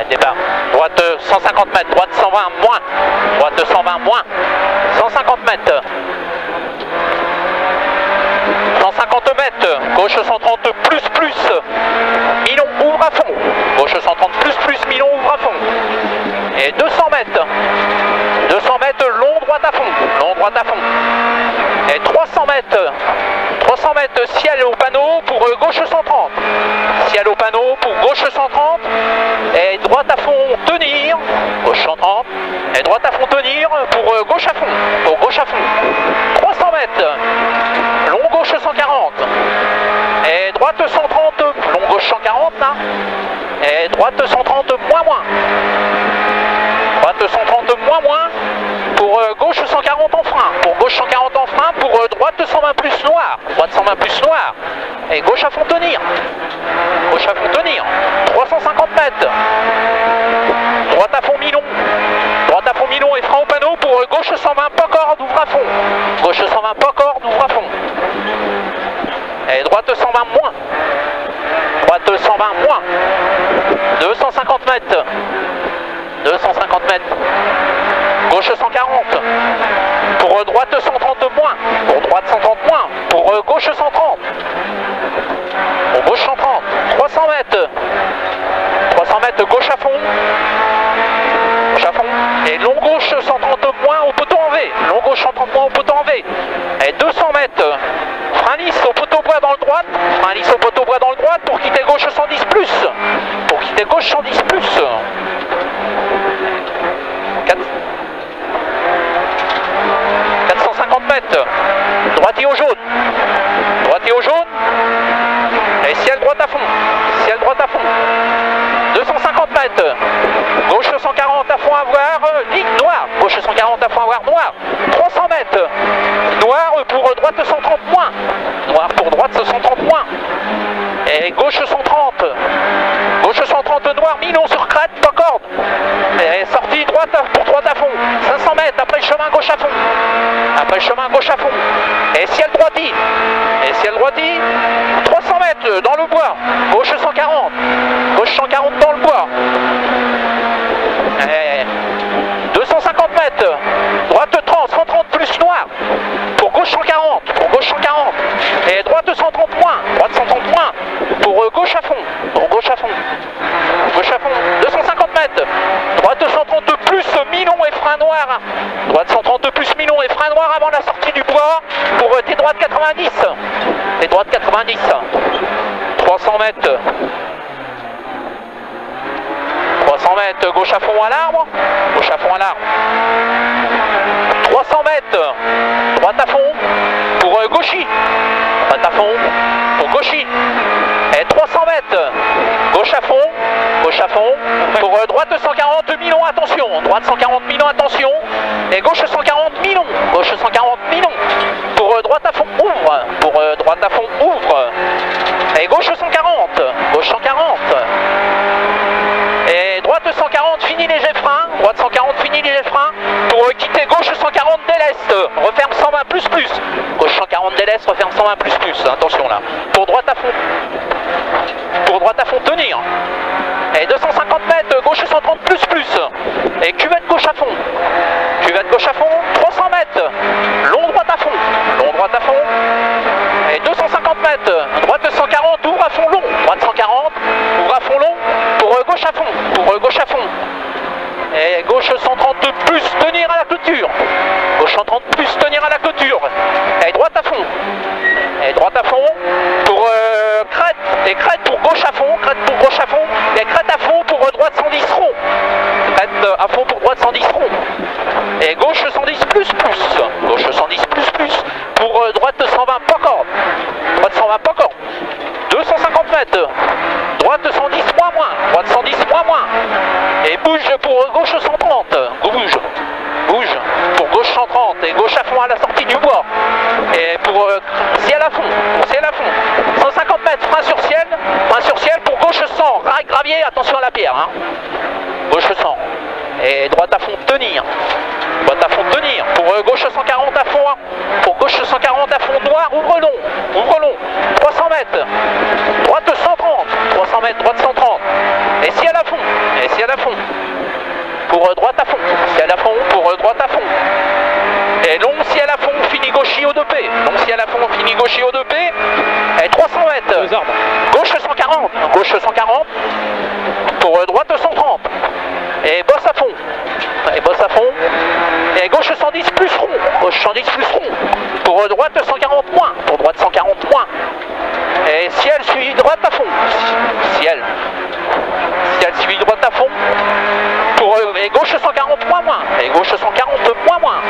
départ. Droite 150 mètres, droite 120 moins. Droite 120 moins. 150 mètres. 150 mètres, gauche 130 plus plus, Milon ouvre à fond, gauche 130 plus plus, Milon ouvre à fond, et 200 mètres, long droite à fond, et 300 mètres, ciel au panneau pour gauche 130, ciel au panneau pour gauche 130, et droite à fond tenir, gauche 130, et droite à fond tenir pour gauche à fond, 300 mètres, long gauche 140, et droite 130, long gauche 140 là, et droite 130 moins, droite 130 moins, pour gauche 140 en frein, pour droite 120 plus noir, droite 120 plus noir, et gauche à fond tenir, 350 mètres, droite à fond Milon et frein au panneau pour gauche 120 pas corde ouvre à fond, gauche 120 pas corde ouvre à fond, et droite 120 moins, 250 mètres, gauche 140, pour droite 130 moins, pour gauche 130, 300 mètres, gauche à fond, et long gauche 130 moins au poteau en V, et 200 mètres, frein lisse au poteau bois dans le droite, pour quitter gauche 110 plus, 450 mètres, droitier au jaune, et ciel droite à fond, 250 mètres, gauche 140 à fond à voir, ligne noire, gauche 140 à fond à voir noir, 300 mètres, noir pour droite 130 moins, et gauche 130 noir, Milon sur crête, pas corde, et sortie droite pour droite à fond, 500 mètres, après le chemin gauche à fond, et ciel droiti, 300 mètres dans le bois, gauche 140 dans le bois, et 250 mètres, droite 130 plus noir, pour gauche 140, et droite 130 moins, pour gauche à fond, 250 mètres, droite 130 plus Milon et frein noir, avant la sortie du bois, pour tes droites 90, 300 mètres, gauche à fond à l'arbre, 300 mètres, droite à fond, pour gauchy, et 300 mètres, gauche à fond, pour droite 140 Milon, attention, et gauche 140 Milon, pour droite à fond ouvre, et gauche 140, et droite 140 fini léger frein, pour quitter gauche 140 déleste, referme 120 plus, gauche 140 déleste, referme 120 plus, attention là, pour droite à fond tenir, et 250 mètres, gauche 130 plus, et cuvette gauche à fond, 300 mètres, long droite à fond, et 250 mètres, droite 140, ouvre à fond long, pour gauche à fond, et gauche 130 plus, tenir à la clôture, et droite à fond, pour crête, et crête pour gauche à fond, et crête à fond pour droite 110 rond, et gauche 110 plus, pour droite 120 pas corde, 250 mètres, droite 110 moins, et bouge pour gauche 130, bouge pour gauche 130, et gauche à fond à la sortie du bois, et pour ciel à fond, 150 mètres, frein sur ciel pour gauche 100, rail gravier, attention à la pierre, gauche 100, et droite à fond tenir, pour gauche 140 à fond, noir, ouvre long, 300 mètres, droite 130, et ciel à fond, ciel à fond. Pour droite à fond. Ciel à fond, pour droite à fond. Et long ciel à fond, fini gauchis au 2P. Long ciel à fond, fini gauchis au 2P. Et 300 mètres. Gauche 140. Gauche 140. Pour droite 130. Et bosse à fond. Et bosse à fond. Et gauche 110 plus rond. Gauche 110 plus rond. Pour droite 140 moins. Pour droite 140 moins. Et ciel suivi droite à fond. Ciel. Ciel suivi droite à fond. Pour et gauche 140 moins. Et gauche 140 moins.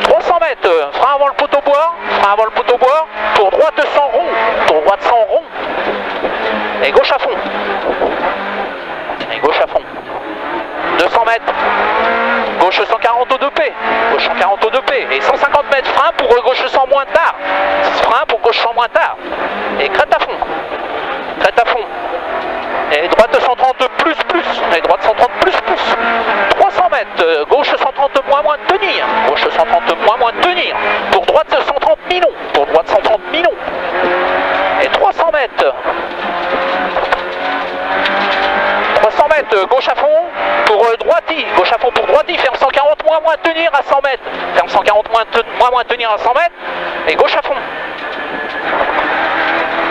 300 mètres. Frein avant le poteau bois. Frein avant le poteau bois. Pour droite 100 rond. Pour droite 100 rond. Et gauche à fond. Et gauche à fond. 200 mètres. Gauche 140 au 2P. Gauche 140 au 2P. Et 150 mètres. Frein pour gauche 100 moins tard. Frein pour gauche 100 moins tard. Et crête à fond. Crête à fond. Et droite 130 plus. Et droite 130 plus. 300 mètres. Gauche 130 moins tenir. Gauche 130 moins tenir. Pour droite 130 millions. Pour droite 130 millions. Et 300 mètres. 300 mètres, gauche à fond, pour droiti, gauche à fond pour droiti, ferme 140 moins tenir à 100 mètres, ferme 140 moins tenir à 100 mètres, et gauche à fond.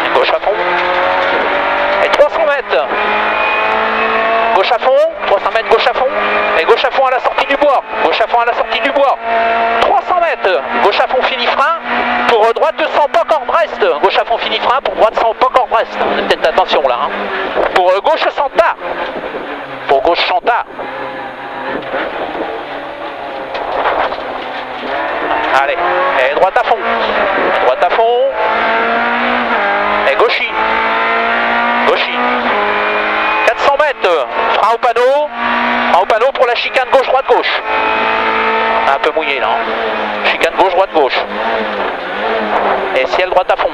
Et gauche à fond. Et 300 mètres. Gauche à fond, 300 mètres gauche à fond, et gauche à fond à la sortie du bois, gauche à fond à la sortie du bois, 300 mètres, gauche à fond fini frein, pour droite 100 pas corde reste, gauche à fond fini frein, pour droite 100 pas corde reste, peut-être attention là, hein. Pour gauche 100 tard, pour gauche 100 tard. Allez, et droite à fond, et gauchis, 400 mètres, frein au panneau pour la chicane gauche-droite-gauche. Un peu mouillé là, hein. Chicane gauche-droite-gauche. Et ciel droite à fond.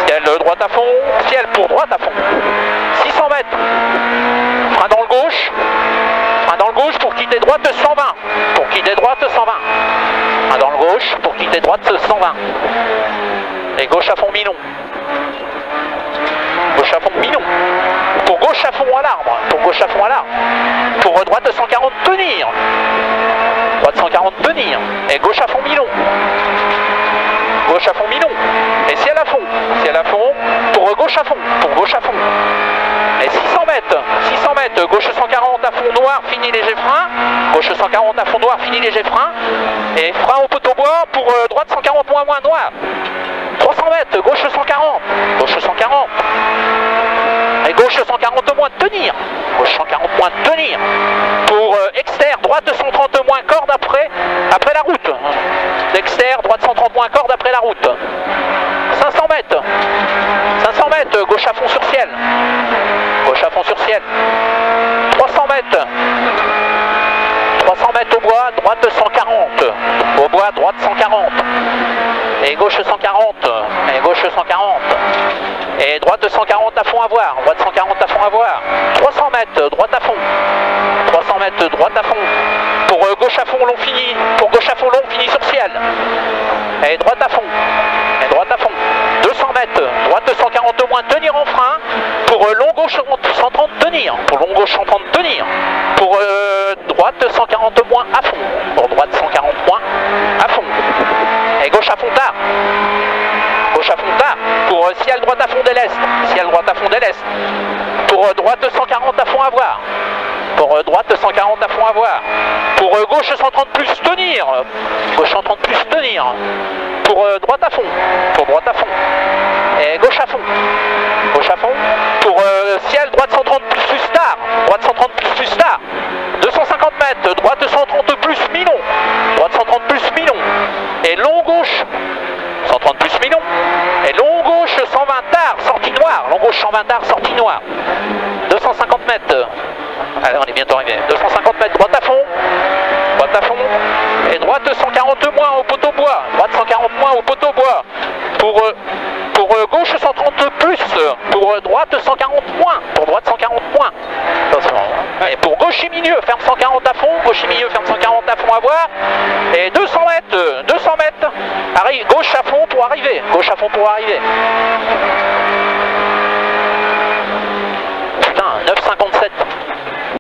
Ciel droite à fond, ciel pour droite à fond. 600 mètres, frein dans le gauche pour quitter droite 120. Pour quitter droite 120. Frein dans le gauche pour quitter droite 120. Et gauche à fond Milon. Gauche à fond Milon. Pour gauche à fond à l'arbre. Pour gauche à fond à l'arbre. Pour droite 140 tenir. Droite 140 tenir. Et gauche à fond Milon. Gauche à fond Milon. Et ciel à fond. Ciel à fond. Pour gauche à fond. Pour gauche à fond. Et 600 mètres. 600 mètres. Gauche 140 à fond noir. Fini léger frein. Gauche 140 à fond noir. Fini léger frein. Et frein au poteau bois. Pour droite 140 moins noir. 300 mètres. Gauche 140. Gauche 140. Et gauche 140 moins tenir. Gauche 140 moins tenir. Pour externe, droite 130 moins corde après la route. Externe, droite 130 moins corde après la route. 500 mètres. 500 mètres, gauche à fond sur ciel. Gauche à fond sur ciel. 300 mètres. 300 mètres au bois, droite 140. Au bois, droite 140. Et gauche 140. Et gauche 140. Et droite 140 à fond à voir. Droite 140 à fond à voir. 300 mètres, droite à fond. 300 mètres, droite à fond. Pour gauche à fond long fini. Pour gauche à fond long fini sur ciel. Et droite à fond. Et droite à fond. 200 mètres, droite 140 moins tenir en frein. Pour long gauche 130 tenir. Pour long gauche 130 tenir. Pour droite 140 moins à fond. Pour droite 140 moins à fond. Et gauche à fond tard. Gauche à fond tard. Pour ciel droite à fond de l'Est. Ciel droite à fond de l'Est. Pour droite 140 à fond à voir. Pour droite 140 à fond à voir. Pour gauche 130 plus tenir. Gauche 130 plus tenir. Pour droite à fond. Pour droite à fond. Et gauche à fond. Gauche à fond. Pour ciel droite 130 plus tard. Droite 130 plus tard. 250 mètres. Droite 130 plus Milon. Droite 130 plus Milon. Et long gauche 130 plus Milon. Et long gauche 120 tard, sortie noire. Long gauche 120 tard, sortie noire. 250 mètres. Allez, on est bientôt arrivé. 250 mètres, droite à fond. Droite à fond. Et droite 140 moins au poteau bois. Droite 140 moins au poteau bois. Pour gauche 130 plus. Pour droite 140 moins. Pour droite 140 moins. Attention. Et pour gauche et milieu, ferme 140 à fond. Gauche et milieu, ferme 140 à fond à voir. Et 200 mètres. 200 mètres. Arrive, gauche à fond pour arriver. Gauche à fond pour arriver.